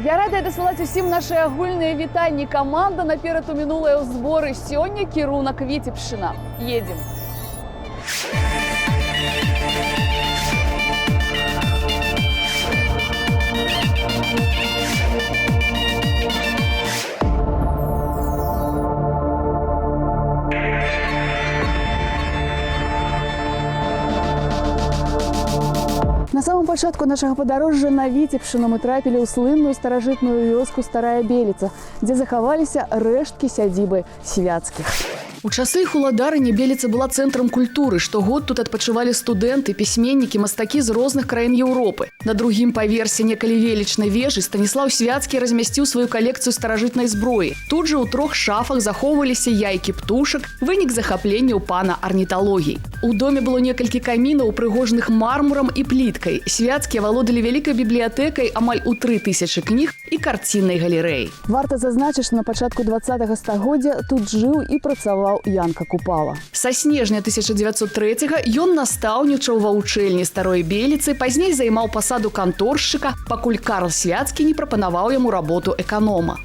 Я рада дасылаць усім наши агульныя вітанні. Каманда наперад у мінулыя зборы. Сёння кірунак Віцебшчына. Едем. На самом пачатку нашага падарожжа на Віцебшчыну мы трапілі ў слынную старажытную вёску Старая Беліца, дзе захаваліся рэшткі сядзібы свяцкіх. У часы хуладарання Беліца была цэнтрам культуры. Штогод тут адпачывалі студэнты, пісьменнікі, мастакі з розных краін Еўропы. На другім паверсе некалі велічнай вежы Станіслаў Свяцкі размясціў сваю калекцыю старажытнай зброі. Тут жа ў 3 шафах захоўваліся яйкі птушак, вынік захапленняў пана арніталогій. У доме было некалькі камінаў, упрыгожаных мармурам і пліткай. Свяцкія валодалі вялікай бібліятэкай амаль у 3000 кніг і карціннай галерэі. Варта зазначыць, што на пачатку 20-го стагоддзя тут жыў і працаваў Янка Купала. Са снежня 1903-го ён настаўнічаў ва вучэльні Старой Беліцы, пазней займаў пасаду канторшчыка, пакуль Карл Свяцкі не прапанаваў яму работу эканома.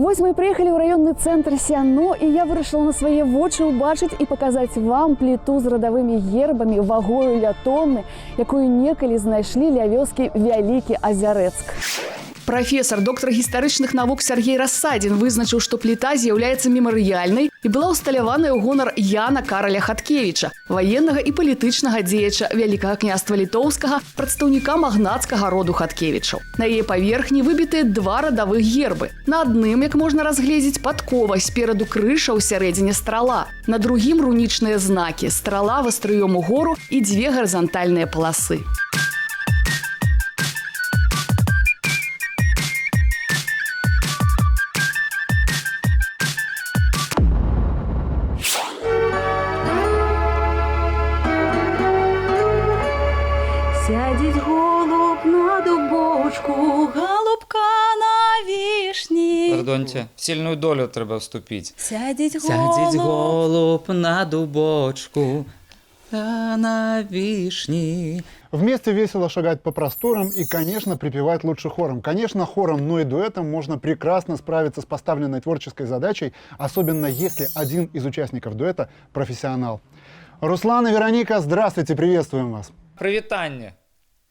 Вось мы приехали ў раённы цэнтр Сяно, і я вырашыла на свае вочы ўбачыць і паказаць вам пліту з радавымі гербамі вагою ля тонны, якую некалі знайшлі ля вёскі Вялікі Азярэцк. Прафесор, доктор гістарычных навук Сергей Рассадзін вызначыў, што пліта з'яўляецца мемарыяльнай і была ўсталяваная ў гонар Яна Караля Хаткевіча, ваеннага і палітычнага дзеяча Вялікага княства Літоўскага, прадстаўніка магнацкага роду Хаткевічаў. На яе паверхні выбітыя 2 радавых гербы. На адным, як можна разгледзець, падкова, спераду крыша, ў сярэдзіне страла. На другім рунічныя знакі, страла вастрыём угору і 2 гарызантальныя паласы. Сядеть голуб на дубочку, голубка на вишні. Пардоньте, в сильную долю треба вступить. Сядеть голуб на дубочку, а на вишни. Вместе весело шагать по просторам и, конечно, припевать лучше хором. Конечно, хором, но и дуэтом можно прекрасно справиться с поставленной творческой задачей, особенно если один из участников дуэта – профессионал. Руслан и Вероника, здравствуйте, приветствуем вас. Привітання.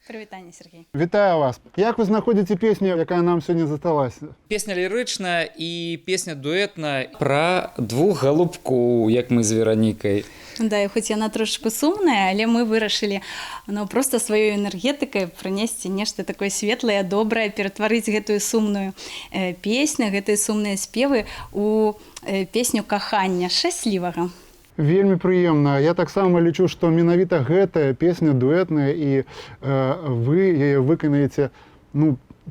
Привітання, Сергей. Вітаю вас. Як ви знаходите песню, яка нам сьогодні засталась? Песня лірична і песня дуетна про 2 голубков, як ми з Веронікою. Да, і хоць яна трошку сумная, але мы вырашылі просто сваёй энергетыкай прынесці нешта такое светлае, добрае, ператварыць гэтую сумную песню, гэтыя сумныя спевы у песню кахання шчаслівага. Вельмі прыемна. Я таксама лічу, што менавіта гэтая песня дуэтная і вы яе выканаеце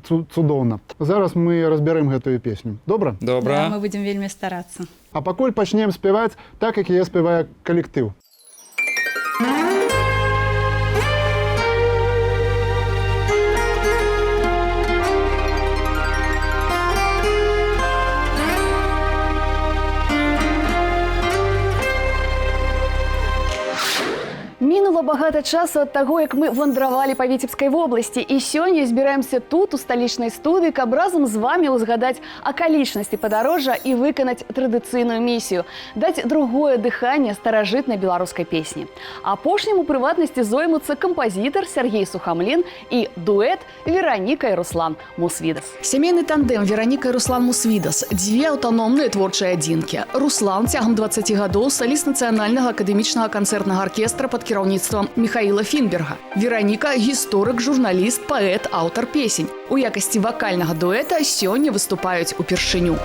цудоўна. Зараз мы разбярем гэтую песню. Добра? Добра. Да, мы будзем вельмі старацца. А пакуль пачнем спяваць так, як я спяваю калектыў. Мінула багата часу ад таго, як мы вандравалі па Віцебскай вобласці. І сёння збіраемся тут, у сталічнай студыі, каб разам з вамі ўзгадаць акалічнасці падарожжа і выканаць традыцыйную місію – даць другое дыханне старажытнай беларускай песні. Апошнім у прыватнасці зоймуцца кампазітар Сергей Сухамлін і дуэт Вероніка і Руслан Мусвідас. Сямейны тандэм Вероніка і Руслан Мусвідас – 2 аўтаномныя творчыя адзінкі. Руслан цягам 20 гадоў саліст нацыянальнага акадэмічнага канцэртнага аркестра пад кіраўніцтвам Михаіла Фінберга. Вероніка – гісторык, журналіст, паэт, аўтар песень. У якасці вакальнага дуэта сёння выступаюць упершыню.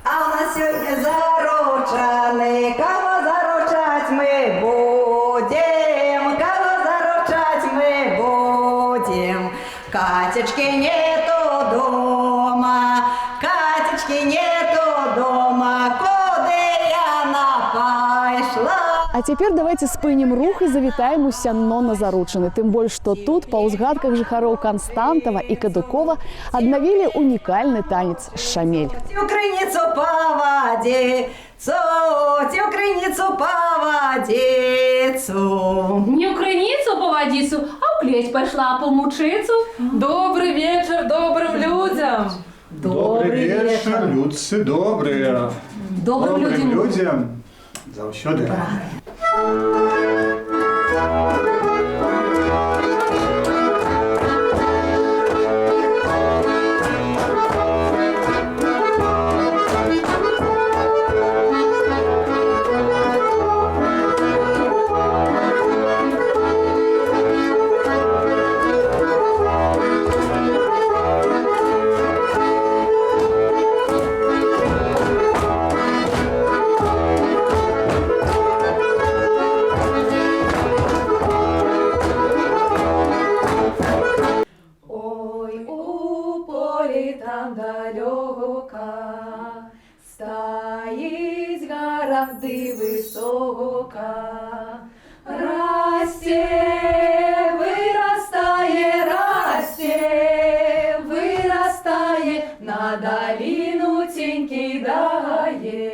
А у нас сёння заручаны, кого заручаць мы будем, кого заручаць мы будем. Катечки нету дома, Катечки нету дома, куды яна пайшла? А цяпер давайте спынім рух і завітаем у сянно на заручыны. Тым больш, што тут па ўзгадках жыхароў Канстантава і Кадукова аднавілі унікальны танец шамель. У крыніцу па вадзе, ці ў крыніцу па вадзіцу. Не ў крыніцу па вадзіцу, а ў клець пайшла па мучыцу. Добры вечар добрым людзям. Добрый вечер, людцы добрые. Добрым людзям. Заўсёды. Ой, у полі там далёка стаїть гора ды высока. Расце, вырастае, на даліну тень кідае.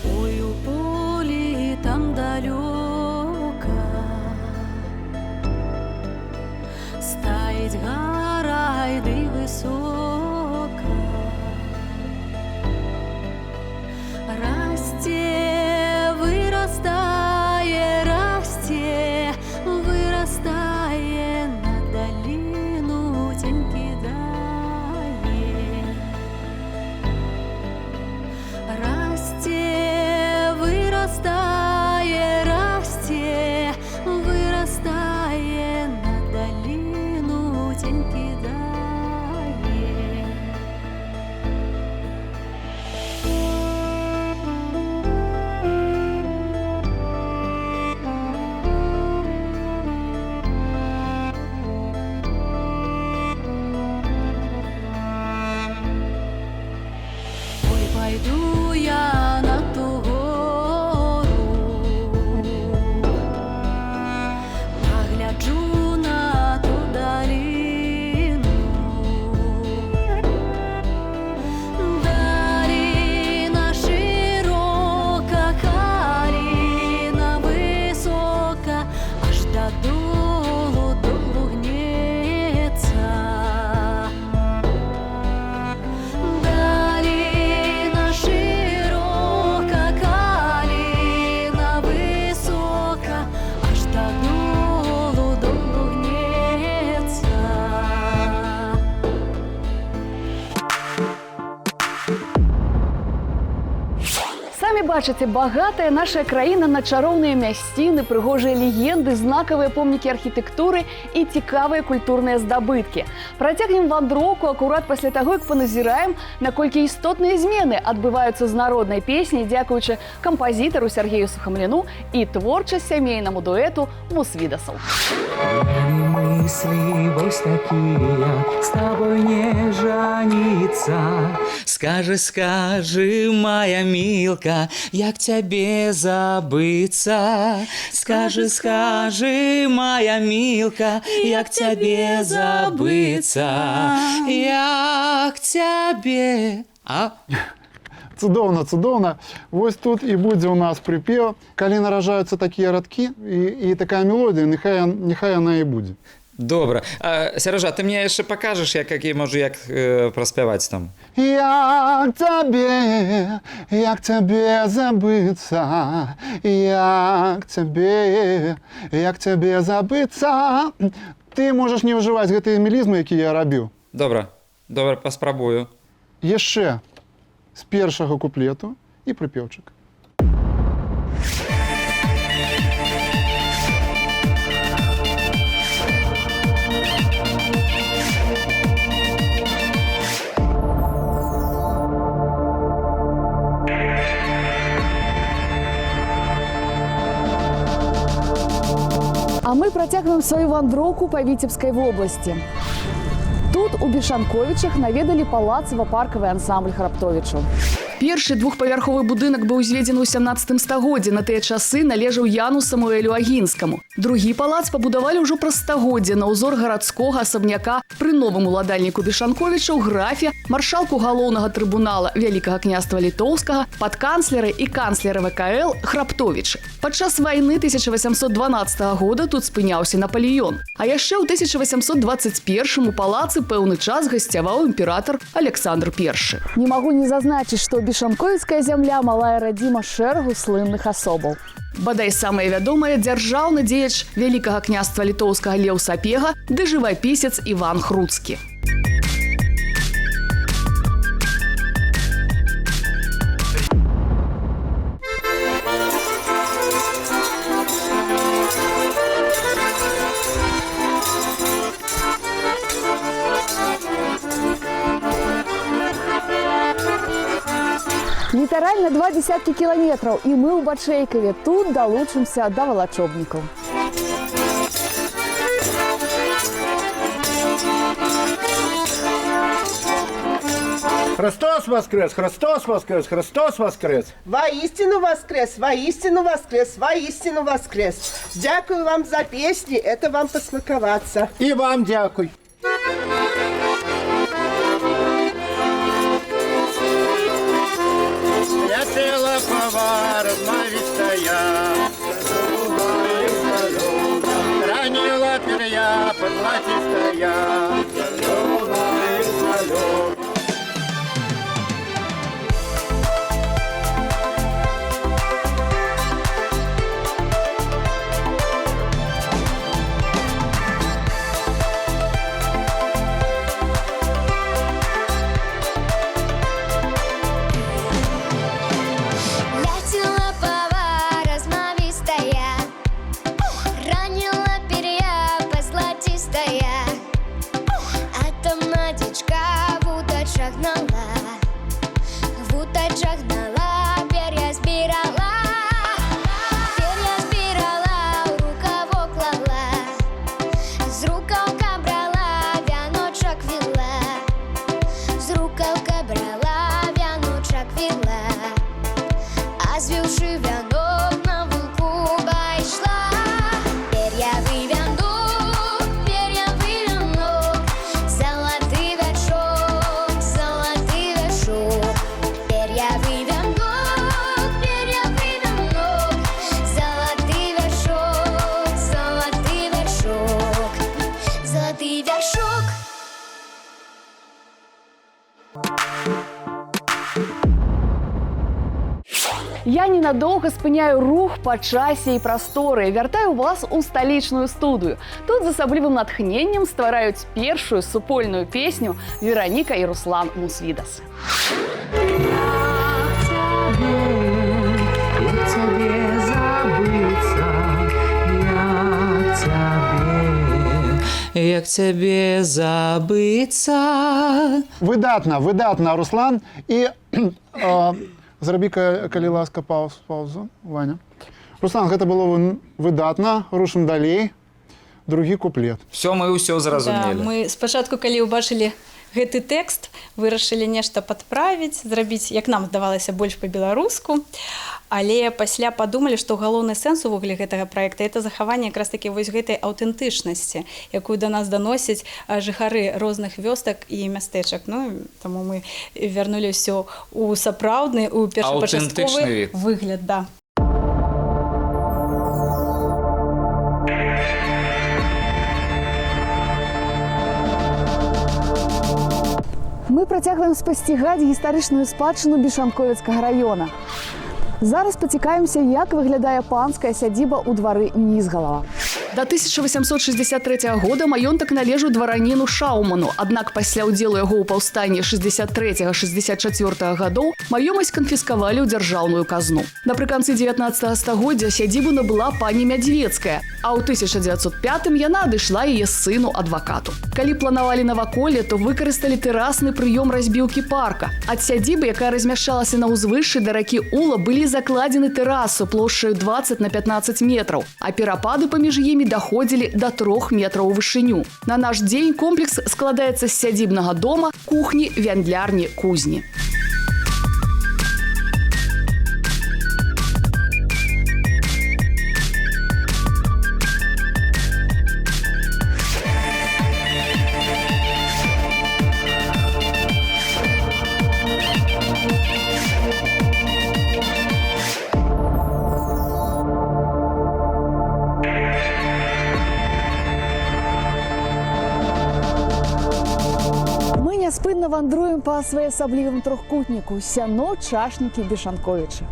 Ой, у полі там далёка стаіць гора ды высока. Расце, вырастае, на даліну тень кідае. Расце, вырастае, на даліну тень кідае. Ой, пайду я на ту гору, пагляджу на ту даліну. Даліна широка, каліна висока, аж додолу гнеться. Даліна широка, каліна висока, аж додолу гнеться. Самі бачыце, багатая наша краіна на чароўныя мясціны, прыгожыя легенды, знакавыя помнікі архітэктуры і цікавыя культурныя здабыткі. Працягнем вандроўку акурат пасля таго, як паназіраем, наколькі істотныя змены адбываюцца з народнай песняй дзякуючы кампазітару Сергею Сухамліну і творчасць сямейнаму дуэту Мусвідасаў. Мысли вось такие, с тобой не жаниться. Скажи, скажи, моя милка, як тебе забыться? Скажи, скажи, моя милка, як тебе забыться? Як тебе... А? Цудоўна, цудоўна. Вось тут і будзе у нас прыпеў. Калі наражаюцца такія радкі і такая мелодія, няхай яна і будзе. Добра. Сережа, ты мне яшчэ пакажаш, як праспяваць там? Як тебе забыцца, як тебе забыцца. Ты можаш не ўжываць гэтыя мелізмы, якія я рабіў. Добра, паспрабую. Яшчэ з першага куплету і прыпеўчык. працягваем сваю вандроўку па Віцебскай вобласці. Тут у Бешанковічах наведалі палацава-паркавы ансамбль Храптовічаў. Першы двухпавярховы будынак быў узведзены ў 17 стагоддзі. На тыя часы належаў Яну Самуэлю Агінскаму. Другі палац пабудавалі ўжо праз стагоддзе на ўзор гарадскога асабняка пры новым уладальніку Бешанковічаў, графе, маршалку галоўнага трыбунала Вялікага княства Літоўскага, падканцлера і канцлера ВКЛ Храптовіча. Падчас вайны 1812 года тут спыняўся Напалеён. А яшчэ ў 1821 у палацы пэўны час гасцяваў імператар Александр I. Не магу не зазначыць, што Бешанковіцкая зямля малая радзіма шэрагу слынных асобаў. Бадай самая вядомая дзяржаўны дзеяч Вялікага княства Літоўскага Леў Сапега ды жывапісец Іван Хруцкі. Літаральна 20 кіламетраў, і мы ў Бачэйкаве. Тут далучымся да валачобнікаў. Христос воскрес! Христос воскрес! Христос воскрес! Воистину воскрес! Воистину воскрес! Воистину воскрес! Дякую вам за песни, это вам посмаковаться. И вам дякуй! Летела пова размавистая, ранила перья подлатистая. Я ненадолго спыняю рух по часе і прасторы, вяртаю вас у сталічную студыю. Тут з асаблівым натхненнем ствараюць першую супольную песню Вераніка і Руслан Мусвідас. Як цябе забыцца. Выдатна, Руслан. І зрабі-ка, калі ласка, паузу, Ваня. Руслан, гэта было выдатна, рушым далей. Другі куплет. Все, мы ўсё зразумелі. Да, мы спачатку, калі ўбачылі гэты тэкст, вырашылі нешта падправіць, зрабіць, як нам здавалася, больш па-беларуску. Але пасля падумалі, што галоўны сэнс увогуле гэтага праекта это захаванне якраз такі вось гэтай аўтэнтычнасці, якую да нас даносяць жыхары розных вёсак і мястэчак. Ну, таму мы вярнулі ўсё у сапраўдны, у першапачатковы выгляд, да. Мы працягваем спасцігаць гістарычную спадчыну Бешанковіцкага раёна. Зараз пацікаемся, як выглядае панская сядзіба ў двары Нізгалава. До 1863 года маёнтак належаў двараніну Шауману, аднак пасля ўдзелу яго ў паўстанні 63-64 гадоў маёмасць канфіскавалі ў дзяржаўную казну. Напрыканцы 19 стагоддзя сядзібу набыла пані Мядзвецкая, а ў 1905 яна адышла яе сыну адвакату. Калі планавалі наваколле, то выкарысталі тэрасны прыём разбіўкі парка. Ад сядзібы, якая размяшчалася на ўзвышшы да ракі Ула, былі закладзены тэрасу плошчаю 20 на 15 метраў, а перапады паміж імі памятнымі даходзілі да 3 метраў у вышыню. На наш дзень комплекс складаецца з сядзібнага дома, кухні, вяндлярні, кузні. Спынна вандруем па своеасаблівым трохкутніку сяно, чашнікі, Бешанковічы.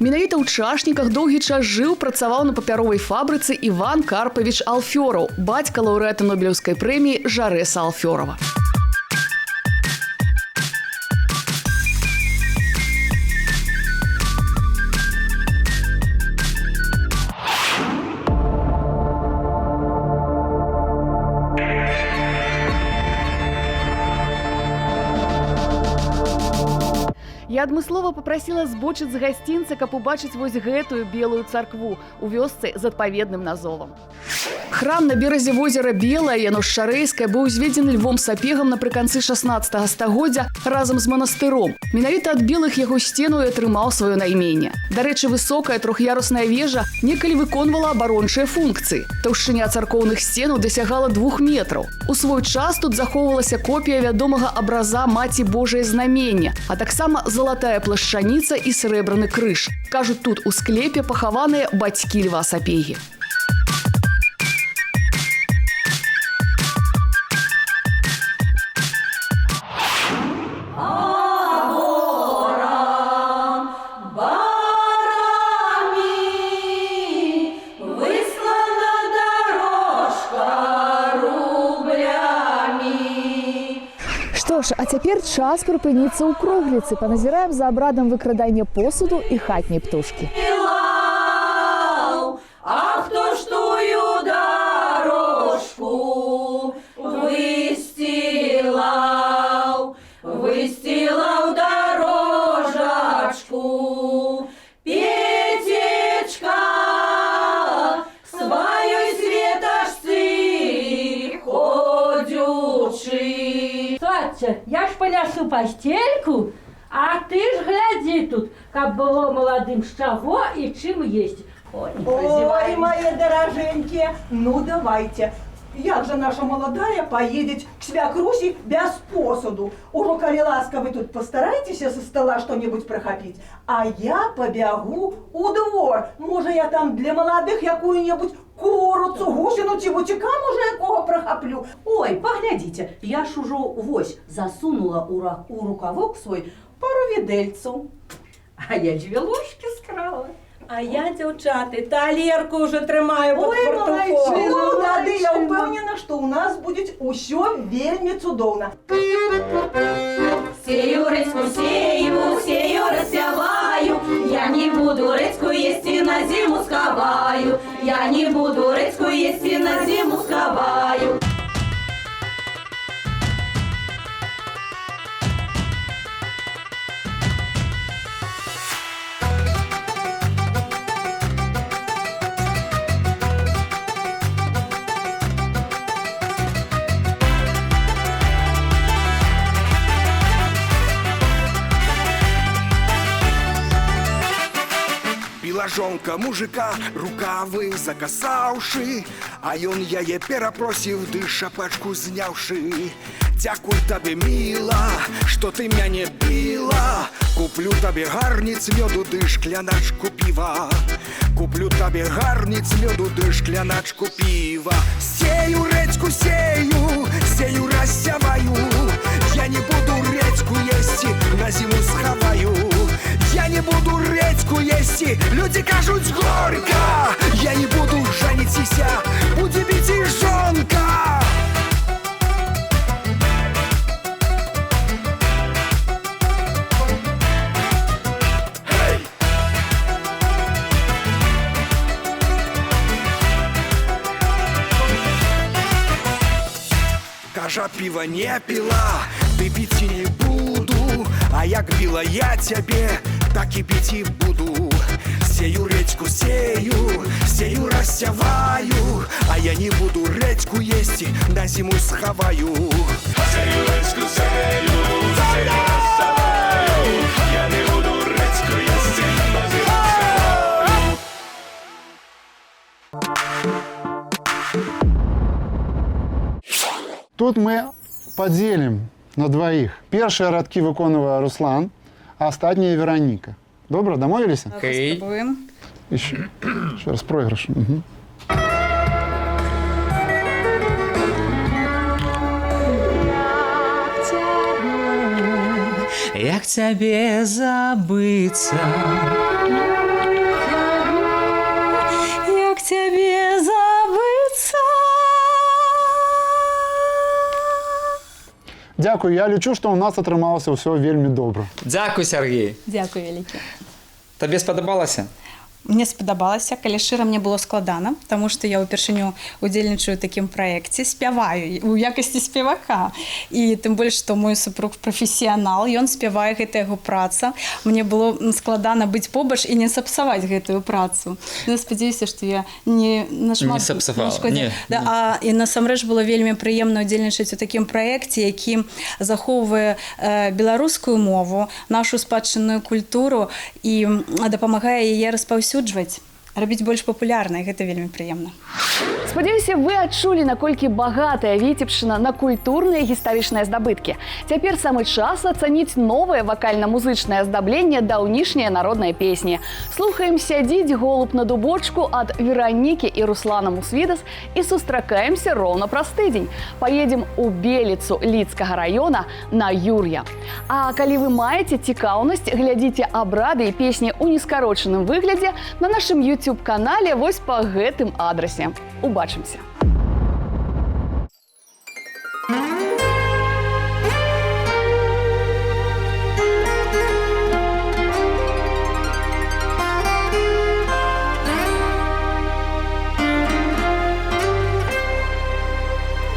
Менавіта ў чашніках доўгі час жыў, працаваў на папяровай фабрыцы Іван Карпавіч Алфёраў, бацька лаўрэата Нобелеўскай прэміі Жарэса Алфёрава. Я адмыслова папрасіла збочыць з гасцінца, каб убачыць вось гэтую белую царкву у вёсцы з адпаведным назовам. Храм на беразе возера Белае, яно Шчарэйскае, быў узведзены Львом Сапегам напрыканцы 16 стагоддзя разам з манастыром. Менавіта ад белых яго сцену і атрымаў сваё найменне. Дарэчы, высокая трох'ярусная вежа некалі выконвала абарончыя функцыі. Таўшчыня царкоўных сценаў дасягала 2 метраў. У свой час тут захоўвалася копія вядомага абраза Маці Божае знамення, а таксама залатая плашчаніца і срэбраны крыж. Кажуць, тут у склепе пахаваныя бацькі Льва Сапегі. Што ж, а цяпер час прыпыніцца ў кругліцы. Паназіраем за абрадам выкрадання посуду і хатняй птушкі. А хто ж тую дорожку выстилал, выстилал дорожачку, Петечка, сваёй светашцы ходючи. Сатя, я ж понесу постельку, а ты ж гляди тут, как было молодым с чего и чем есть. Ой, мои дороженькие, ну давайте. Як же наша молодая поедет к свекруси без посуду? Уже, коли ласка, вы тут постарайтесь со стола что-нибудь прохопить, а я побегу у двор. Может, я там для молодых какую-нибудь курицу, гусину, тибутика, может, якого прохоплю. Ой, поглядите, я ж уже вось засунула у рукавок свой пару відельцу. А я 2 ложки скрала. А я, дівчати, талерку вже тримаю під фартухом. Ну, тады я упевнена, що у нас буде усьо вельми цудовно. Сею рецьку, сею рассяваю. Я не буду рецьку їсти, на зиму сховаю. Я не буду рецьку їсти, на зиму сховаю. Жонка мужика рукавы закасаўшы, а ён яе перапросіў, ды шапачку зняўшы. Дзякуй табе, міла, што ты мяне біла. Куплю табе гарніц мёду ды шкляначку піва. Куплю табе гарніц мёду ды шкляначку піва. Сею рэдзьку, сею рассяваю. Я не буду рэдзьку есці, на зіму схаваю. Я не буду рэдзьку есці, людзі кажуць горька. Я не буду жаніцися, будзе біць і жонка. Кажа, піва не піла, ты піць не буду. А як біла я цябе, так і піць і буду. З Сею редьку, сею рассяваю, а я не буду редьку есть, на зиму сховаю. Сею редьку, сею рассяваю, я не буду редьку есть, на зиму сховаю. Тут мы поделим на двоих. Першие радки виконує Руслан, а остатние Вероніка. Добре, домовились? Окей. Спробуем. Еще раз проигрыш. Угу. Як тебе забыться? Як тебе забыться? Дякую, я лічу, що у нас атрымалася ўсё вельмі добра. Дякую, Сергій. Дякую вялікі. Табе спадабалася? Мне спадабалася, калі шчыра мне было складана, таму што я ўпершыню удзельнічаю у такім праекце, спяваю у якасці спевака. І тым больш, што мой супруг прафесіянал, ён спявае, гэта яго праца. Мне было складана быць побач і не сапсаваць гэтую працу. Я спадзяюся, што я не нашмат... Не сапсавала, не. Да, і насамрэч было вельмі прыемна удзельнічаць у такім праекце, які захоўвае беларускую мову, нашу спадчынную культуру і дапамагае яе распаўсюджваць. Рабіць больш папулярнай, гэта вельмі прыемна. Спадзяюся, вы адчулі, наколькі багатая Віцебшчына на культурныя і гістарычныя здабыткі. Цяпер самы час ацаніць новае вакальна-музычнае аздабленне даўнішняй народнай песні. Слухаем «Сядзіць голуб на дубочку» ад Веронікі і Руслана Мусвідас і сустракаемся роўна праз тыдзень. Паедзем у Беліцу Лідскага района на Юр'я. А калі вы маеце цікаўнасць, глядзіце абрады і песні ў нескарочаным выглядзе на нашым YouTube-канале вось па гэтым адрасе. Убачымся!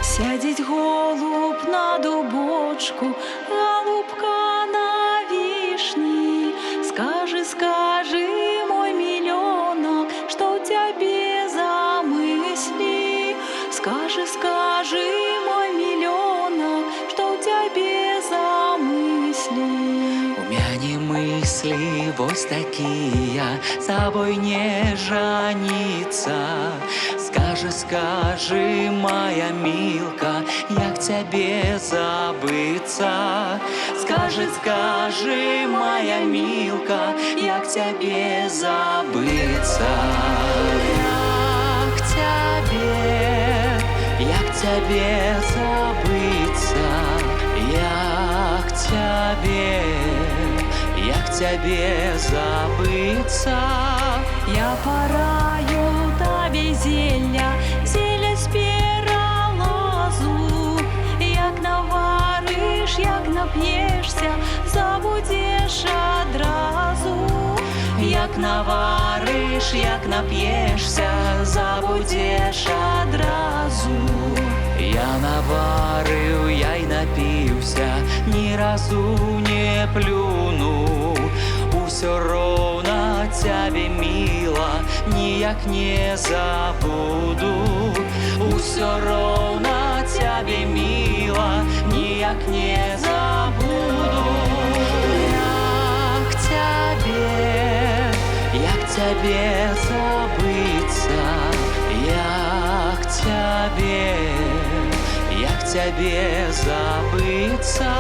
Сядзіць голуб на дубочку, голубка на вішні. Скажи, скажи, мой миллионок, что в тебе за мысли? Скажи, скажи, мой миллионок, что в тебе за мысли? У мяне мысли вось такія, с тобой не жаніцца. Скажи, скажи, моя милка, як тебе забыться? Скажи, скажи, моя милка, як тебе забыться? Як тебе забыться? Як тебе забыться? Я пораю тебе зелля, зелля з пералазу. Як навариш, як нап'єшся, забудеш одразу. Як навариш, як нап'єшся, забудеш одразу. Я наварив, я й напився, ні разу не плюнув. Усё ровно тебе, мила, ніяк не забуду. Усё ровно тебе, мила, ніяк не забуду. Як тебе забыться? Як тебе забыться?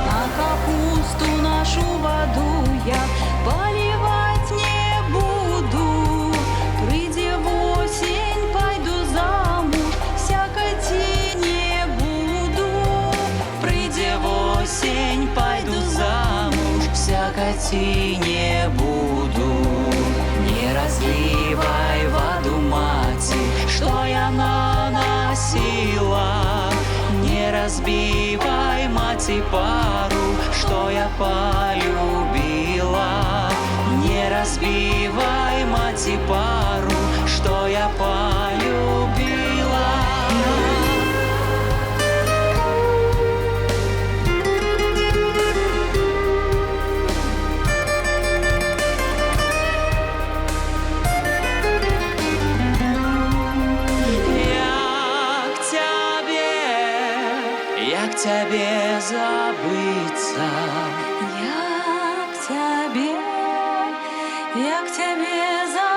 На капусту нашу воду я поливать не буду. Придя осень, пойду замуж, всякой не буду. Придя осень, пойду замуж, всякой не буду. Не разливай воду, мати, что я наносила. Не разбивай, мати, пару, что я полюбила. Не разбивай, мати, пару, что я полюбила. як тебе забыться? Як тебе забыть?